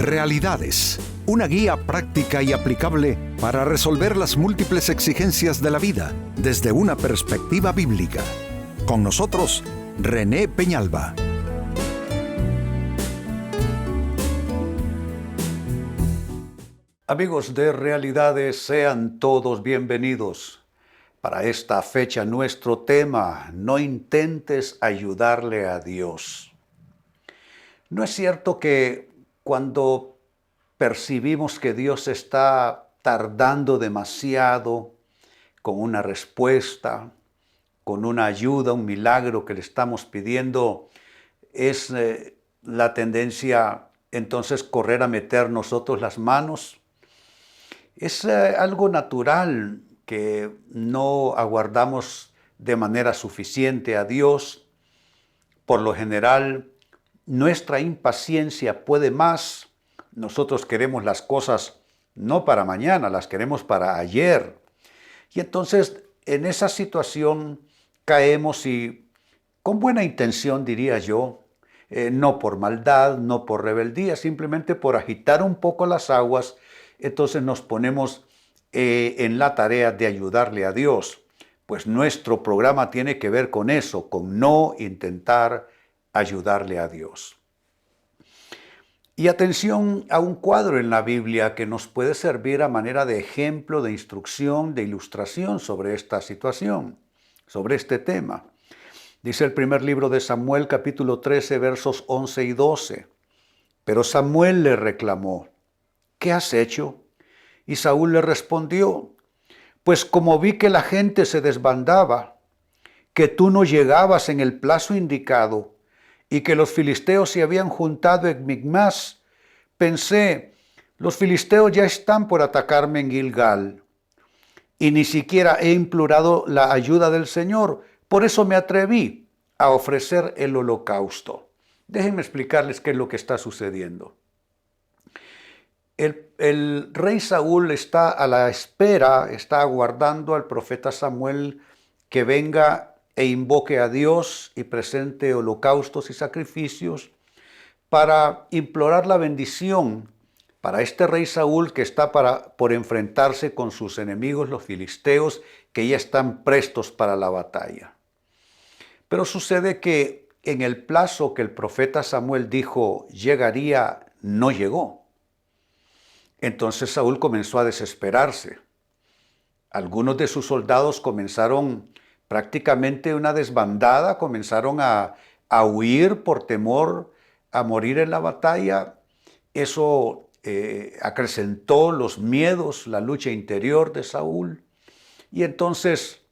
Realidades, una guía práctica y aplicable para resolver las múltiples exigencias de la vida desde una perspectiva bíblica. Con nosotros, René Peñalba. Amigos de Realidades, sean todos bienvenidos. Para esta fecha, nuestro tema: no intentes ayudarle a Dios. ¿No es cierto que cuando percibimos que Dios está tardando demasiado con una respuesta, con una ayuda, un milagro que le estamos pidiendo, es la tendencia entonces correr a meter nosotros las manos? Es algo natural que no aguardamos de manera suficiente a Dios. Por lo general, nuestra impaciencia puede más. Nosotros queremos las cosas no para mañana, las queremos para ayer. Y entonces, en esa situación caemos y, con buena intención diría yo, no por maldad, no por rebeldía, simplemente por agitar un poco las aguas, entonces nos ponemos en la tarea de ayudarle a Dios. Pues nuestro programa tiene que ver con eso, con no intentar ayudarle a Dios. Y atención a un cuadro en la Biblia que nos puede servir a manera de ejemplo, de instrucción, de ilustración sobre esta situación, sobre este tema. Dice el primer libro de Samuel, capítulo 13, versos 11 y 12. Pero Samuel le reclamó: ¿qué has hecho? Y Saúl le respondió: pues como vi que la gente se desbandaba, que tú no llegabas en el plazo indicado y que los filisteos se habían juntado en Micmas, pensé, los filisteos ya están por atacarme en Gilgal. Y ni siquiera he implorado la ayuda del Señor, por eso me atreví a ofrecer el holocausto. Déjenme explicarles qué es lo que está sucediendo. El rey Saúl está a la espera, está aguardando al profeta Samuel que venga e invoque a Dios y presente holocaustos y sacrificios para implorar la bendición para este rey Saúl que está por enfrentarse con sus enemigos, los filisteos, que ya están prestos para la batalla. Pero sucede que en el plazo que el profeta Samuel dijo llegaría, no llegó. Entonces Saúl comenzó a desesperarse. Algunos de sus soldados comenzaron prácticamente una desbandada, comenzaron a huir por temor a morir en la batalla. Eso acrecentó los miedos, la lucha interior de Saúl. Y entonces,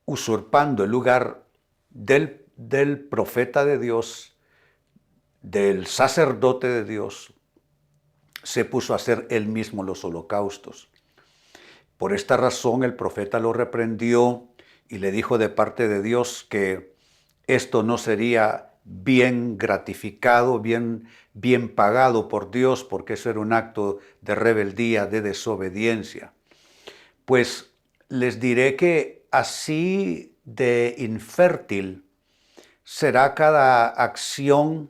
usurpando el lugar del profeta de Dios, del sacerdote de Dios, se puso a hacer él mismo los holocaustos. Por esta razón el profeta lo reprendió y le dijo de parte de Dios que esto no sería bien gratificado, bien pagado por Dios, porque eso era un acto de rebeldía, de desobediencia. Pues les diré que así de infértil será cada acción,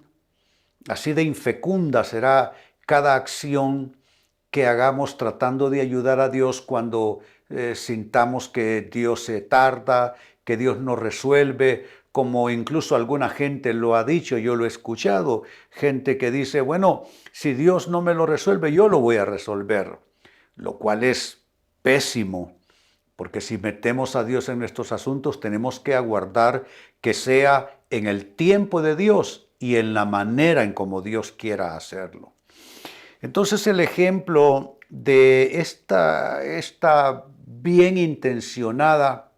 así de infecunda será cada acción que hagamos tratando de ayudar a Dios cuando sintamos que Dios se tarda, que Dios no resuelve, como incluso alguna gente lo ha dicho, yo lo he escuchado, gente que dice, bueno, si Dios no me lo resuelve, yo lo voy a resolver, lo cual es pésimo, porque si metemos a Dios en nuestros asuntos, tenemos que aguardar que sea en el tiempo de Dios y en la manera en como Dios quiera hacerlo. Entonces el ejemplo de esta bien intencionada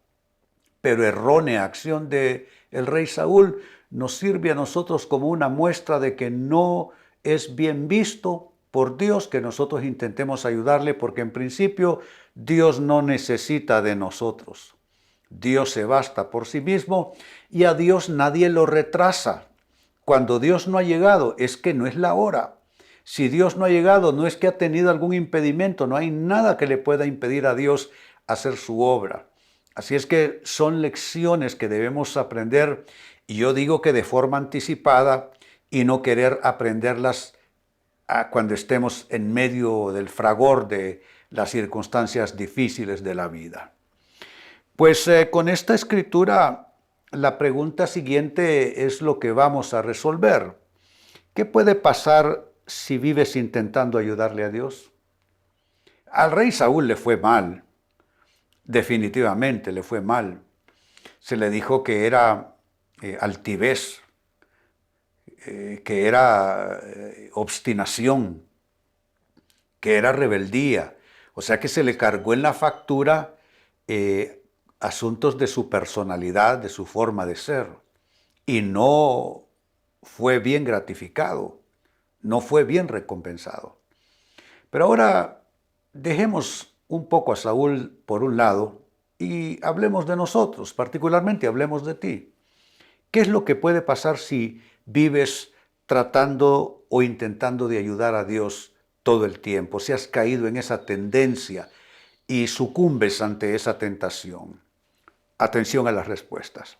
pero errónea acción del rey Saúl nos sirve a nosotros como una muestra de que no es bien visto por Dios que nosotros intentemos ayudarle, porque en principio Dios no necesita de nosotros. Dios se basta por sí mismo y a Dios nadie lo retrasa. Cuando Dios no ha llegado es que no es la hora. Si Dios no ha llegado, no es que ha tenido algún impedimento, no hay nada que le pueda impedir a Dios hacer su obra. Así es que son lecciones que debemos aprender, y yo digo que de forma anticipada y no querer aprenderlas cuando estemos en medio del fragor de las circunstancias difíciles de la vida. Pues con esta escritura, la pregunta siguiente es lo que vamos a resolver. ¿Qué puede pasar si vives intentando ayudarle a Dios? Al rey Saúl le fue mal, definitivamente le fue mal. Se le dijo que era altivez, que era obstinación, que era rebeldía. O sea que se le cargó en la factura asuntos de su personalidad, de su forma de ser. Y no fue bien gratificado, no fue bien recompensado. Pero ahora dejemos un poco a Saúl por un lado y hablemos de nosotros, particularmente hablemos de ti. ¿Qué es lo que puede pasar si vives tratando o intentando de ayudar a Dios todo el tiempo? Si has caído en esa tendencia y sucumbes ante esa tentación. Atención a las respuestas.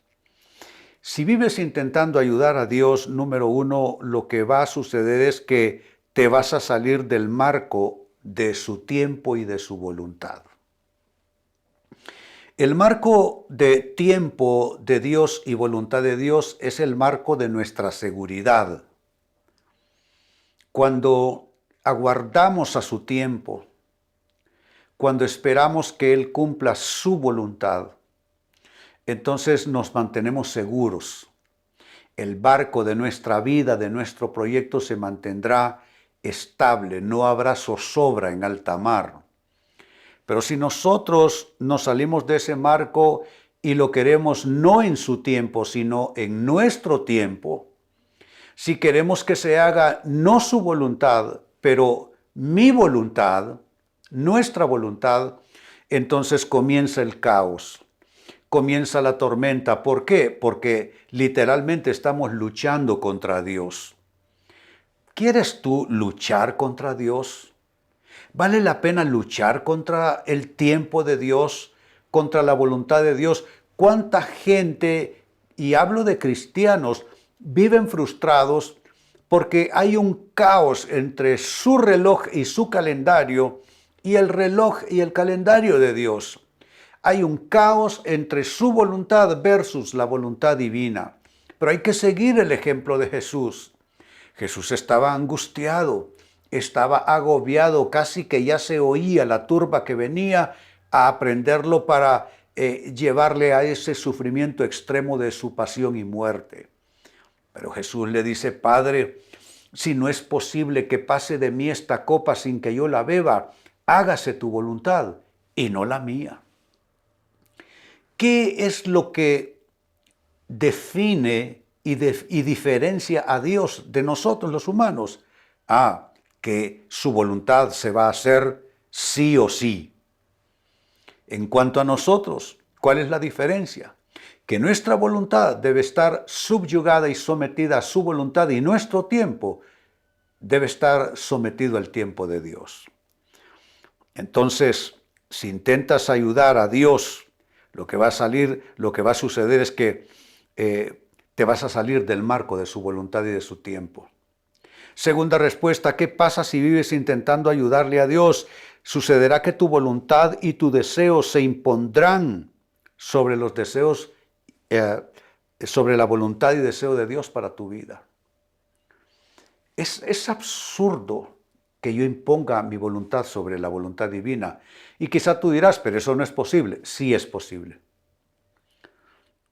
Si vives intentando ayudar a Dios, número uno, lo que va a suceder es que te vas a salir del marco de su tiempo y de su voluntad. El marco de tiempo de Dios y voluntad de Dios es el marco de nuestra seguridad. Cuando aguardamos a su tiempo, cuando esperamos que Él cumpla su voluntad, entonces nos mantenemos seguros. El barco de nuestra vida, de nuestro proyecto se mantendrá estable, no habrá zozobra en alta mar. Pero si nosotros nos salimos de ese marco y lo queremos no en su tiempo, sino en nuestro tiempo, si queremos que se haga no su voluntad, pero mi voluntad, nuestra voluntad, entonces comienza el caos, comienza la tormenta. ¿Por qué? Porque literalmente estamos luchando contra Dios. ¿Quieres tú luchar contra Dios? ¿Vale la pena luchar contra el tiempo de Dios, contra la voluntad de Dios? ¿Cuánta gente, y hablo de cristianos, viven frustrados porque hay un caos entre su reloj y su calendario y el reloj y el calendario de Dios? Hay un caos entre su voluntad versus la voluntad divina. Pero hay que seguir el ejemplo de Jesús. Jesús estaba angustiado, estaba agobiado, casi que ya se oía la turba que venía a prenderlo para llevarle a ese sufrimiento extremo de su pasión y muerte. Pero Jesús le dice: Padre, si no es posible que pase de mí esta copa sin que yo la beba, hágase tu voluntad y no la mía. ¿Qué es lo que define y diferencia a Dios de nosotros los humanos? Que su voluntad se va a hacer sí o sí. En cuanto a nosotros, ¿cuál es la diferencia? Que nuestra voluntad debe estar subyugada y sometida a su voluntad, y nuestro tiempo debe estar sometido al tiempo de Dios. Entonces, si intentas ayudar a Dios, lo que va a suceder es que te vas a salir del marco de su voluntad y de su tiempo. Segunda respuesta: ¿qué pasa si vives intentando ayudarle a Dios? Sucederá que tu voluntad y tu deseo se impondrán sobre los deseos, sobre la voluntad y deseo de Dios para tu vida. Es absurdo que yo imponga mi voluntad sobre la voluntad divina. Y quizá tú dirás: pero eso no es posible. Sí es posible.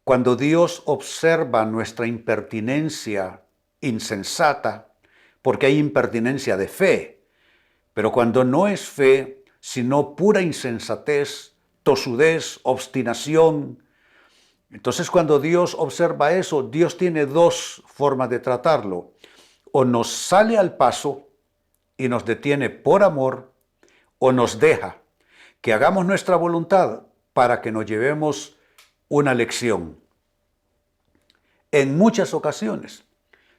Cuando Dios observa nuestra impertinencia insensata, porque hay impertinencia de fe, pero cuando no es fe, sino pura insensatez, tosudez, obstinación, entonces cuando Dios observa eso, Dios tiene dos formas de tratarlo. O nos sale al paso y nos detiene por amor, o nos deja que hagamos nuestra voluntad para que nos llevemos una lección. En muchas ocasiones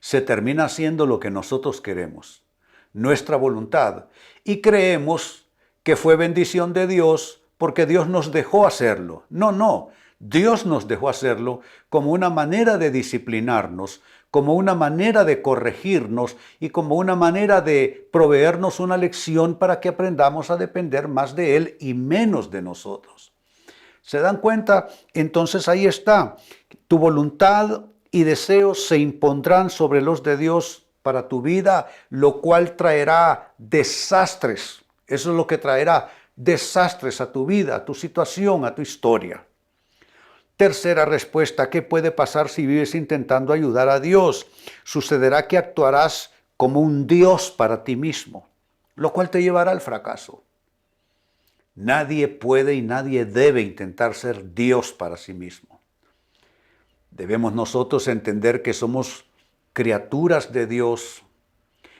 se termina haciendo lo que nosotros queremos, nuestra voluntad, y creemos que fue bendición de Dios porque Dios nos dejó hacerlo. No, Dios nos dejó hacerlo como una manera de disciplinarnos, como una manera de corregirnos y como una manera de proveernos una lección para que aprendamos a depender más de Él y menos de nosotros. ¿Se dan cuenta? Entonces ahí está. Tu voluntad y deseos se impondrán sobre los de Dios para tu vida, lo cual traerá desastres. Eso es lo que traerá desastres a tu vida, a tu situación, a tu historia. Tercera respuesta, ¿qué puede pasar si vives intentando ayudar a Dios? Sucederá que actuarás como un Dios para ti mismo, lo cual te llevará al fracaso. Nadie puede y nadie debe intentar ser Dios para sí mismo. Debemos nosotros entender que somos criaturas de Dios,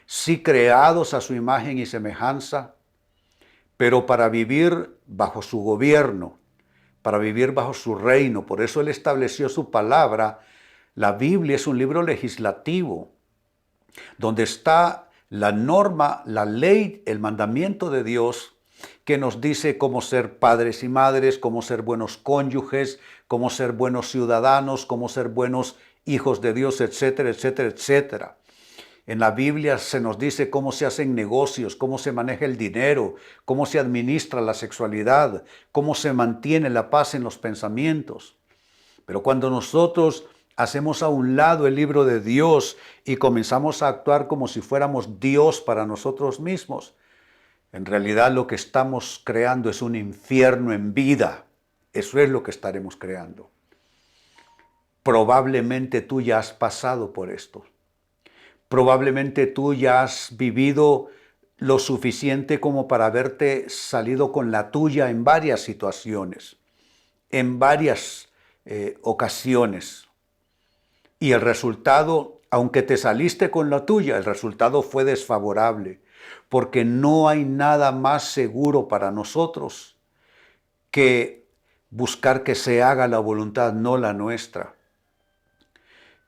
sí creados a su imagen y semejanza, pero para vivir bajo su gobierno, para vivir bajo su reino. Por eso Él estableció su palabra. La Biblia es un libro legislativo, donde está la norma, la ley, el mandamiento de Dios, que nos dice cómo ser padres y madres, cómo ser buenos cónyuges, cómo ser buenos ciudadanos, cómo ser buenos hijos de Dios, etcétera, etcétera, etcétera. En la Biblia se nos dice cómo se hacen negocios, cómo se maneja el dinero, cómo se administra la sexualidad, cómo se mantiene la paz en los pensamientos. Pero cuando nosotros hacemos a un lado el libro de Dios y comenzamos a actuar como si fuéramos Dios para nosotros mismos, en realidad lo que estamos creando es un infierno en vida. Eso es lo que estaremos creando. Probablemente tú ya has pasado por esto. Probablemente tú ya has vivido lo suficiente como para haberte salido con la tuya en varias situaciones, en varias ocasiones. Y el resultado, aunque te saliste con la tuya, el resultado fue desfavorable, porque no hay nada más seguro para nosotros que buscar que se haga la voluntad, no la nuestra.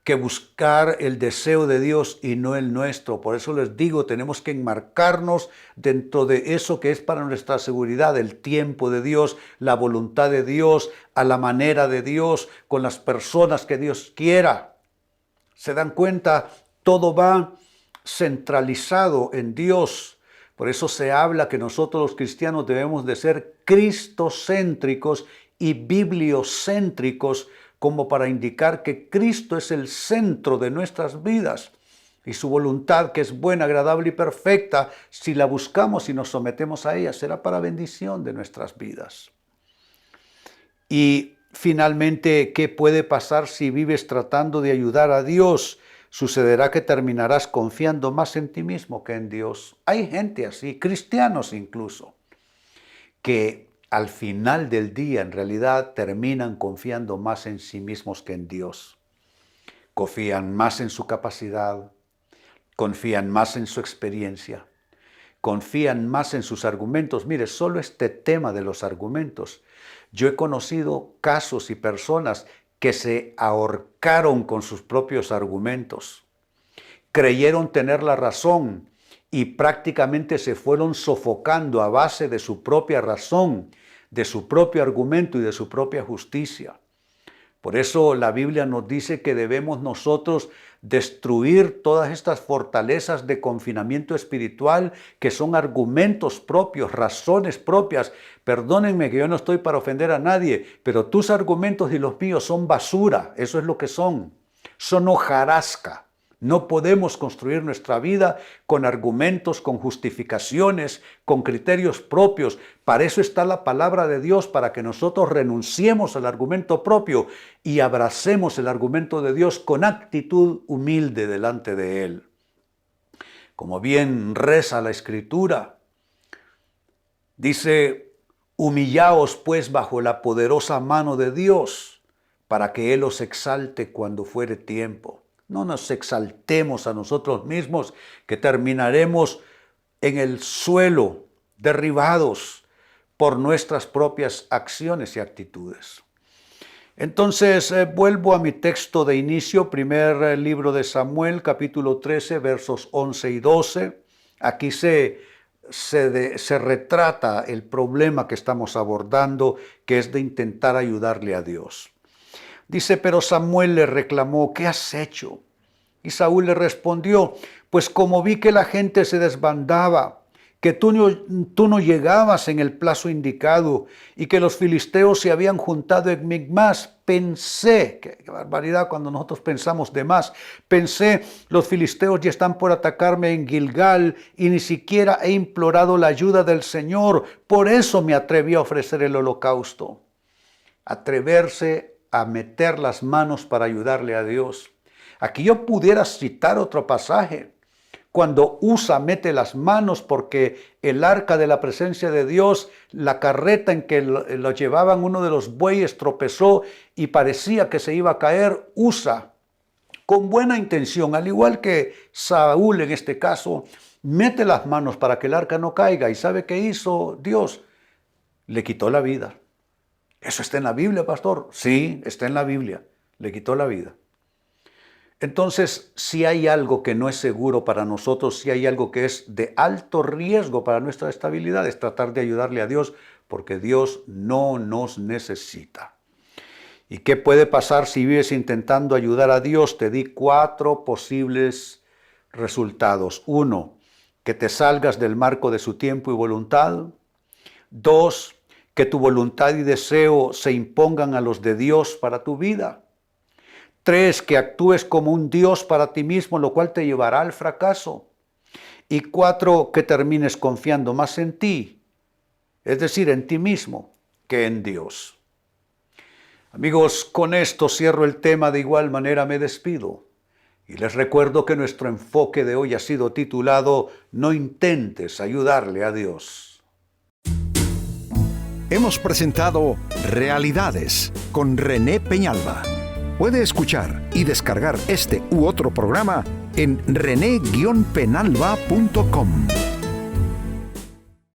Que buscar el deseo de Dios y no el nuestro. Por eso les digo, tenemos que enmarcarnos dentro de eso que es para nuestra seguridad, el tiempo de Dios, la voluntad de Dios, a la manera de Dios, con las personas que Dios quiera. ¿Se dan cuenta? Todo va centralizado en Dios. Por eso se habla que nosotros los cristianos debemos de ser cristocéntricos y bibliocéntricos, como para indicar que Cristo es el centro de nuestras vidas y su voluntad, que es buena, agradable y perfecta, si la buscamos y nos sometemos a ella, será para bendición de nuestras vidas. Y finalmente, ¿qué puede pasar si vives tratando de ayudar a Dios? Sucederá que terminarás confiando más en ti mismo que en Dios. Hay gente así, cristianos incluso, que al final del día, en realidad, terminan confiando más en sí mismos que en Dios. Confían más en su capacidad, confían más en su experiencia, confían más en sus argumentos. Mire, solo este tema de los argumentos. Yo he conocido casos y personas que se ahorcaron con sus propios argumentos. Creyeron tener la razón y prácticamente se fueron sofocando a base de su propia razón, de su propio argumento y de su propia justicia. Por eso la Biblia nos dice que debemos nosotros destruir todas estas fortalezas de confinamiento espiritual que son argumentos propios, razones propias. Perdónenme que yo no estoy para ofender a nadie, pero tus argumentos y los míos son basura, eso es lo que son hojarasca. No podemos construir nuestra vida con argumentos, con justificaciones, con criterios propios. Para eso está la palabra de Dios, para que nosotros renunciemos al argumento propio y abracemos el argumento de Dios con actitud humilde delante de Él. Como bien reza la Escritura, dice: humillaos pues bajo la poderosa mano de Dios, para que Él os exalte cuando fuere tiempo. No nos exaltemos a nosotros mismos, que terminaremos en el suelo, derribados por nuestras propias acciones y actitudes. Entonces, vuelvo a mi texto de inicio, primer libro de Samuel, capítulo 13, versos 11 y 12. Aquí se se retrata el problema que estamos abordando, que es de intentar ayudarle a Dios. Dice, pero Samuel le reclamó, ¿qué has hecho? Y Saúl le respondió, pues como vi que la gente se desbandaba, que tú no llegabas en el plazo indicado y que los filisteos se habían juntado en Micmas, pensé, qué barbaridad cuando nosotros pensamos de más, pensé, los filisteos ya están por atacarme en Gilgal y ni siquiera he implorado la ayuda del Señor, por eso me atreví a ofrecer el holocausto. Atreverse a meter las manos para ayudarle a Dios. Aquí yo pudiera citar otro pasaje, cuando Usa mete las manos porque el arca de la presencia de Dios, la carreta en que lo llevaban uno de los bueyes tropezó y parecía que se iba a caer. Usa, con buena intención, al igual que Saúl en este caso, mete las manos para que el arca no caiga. ¿Y sabe qué hizo Dios? Le quitó la vida. ¿Eso está en la Biblia, pastor? Sí, está en la Biblia. Le quitó la vida. Entonces, si hay algo que no es seguro para nosotros, si hay algo que es de alto riesgo para nuestra estabilidad, es tratar de ayudarle a Dios, porque Dios no nos necesita. ¿Y qué puede pasar si vives intentando ayudar a Dios? Te di 4 posibles resultados. 1, que te salgas del marco de su tiempo y voluntad. 2, que tu voluntad y deseo se impongan a los de Dios para tu vida. 3, que actúes como un Dios para ti mismo, lo cual te llevará al fracaso. Y 4, que termines confiando más en ti, es decir, en ti mismo, que en Dios. Amigos, con esto cierro el tema, de igual manera me despido. Y les recuerdo que nuestro enfoque de hoy ha sido titulado No intentes ayudarle a Dios. Hemos presentado Realidades con René Peñalba. Puede escuchar y descargar este u otro programa en rene-penalba.com.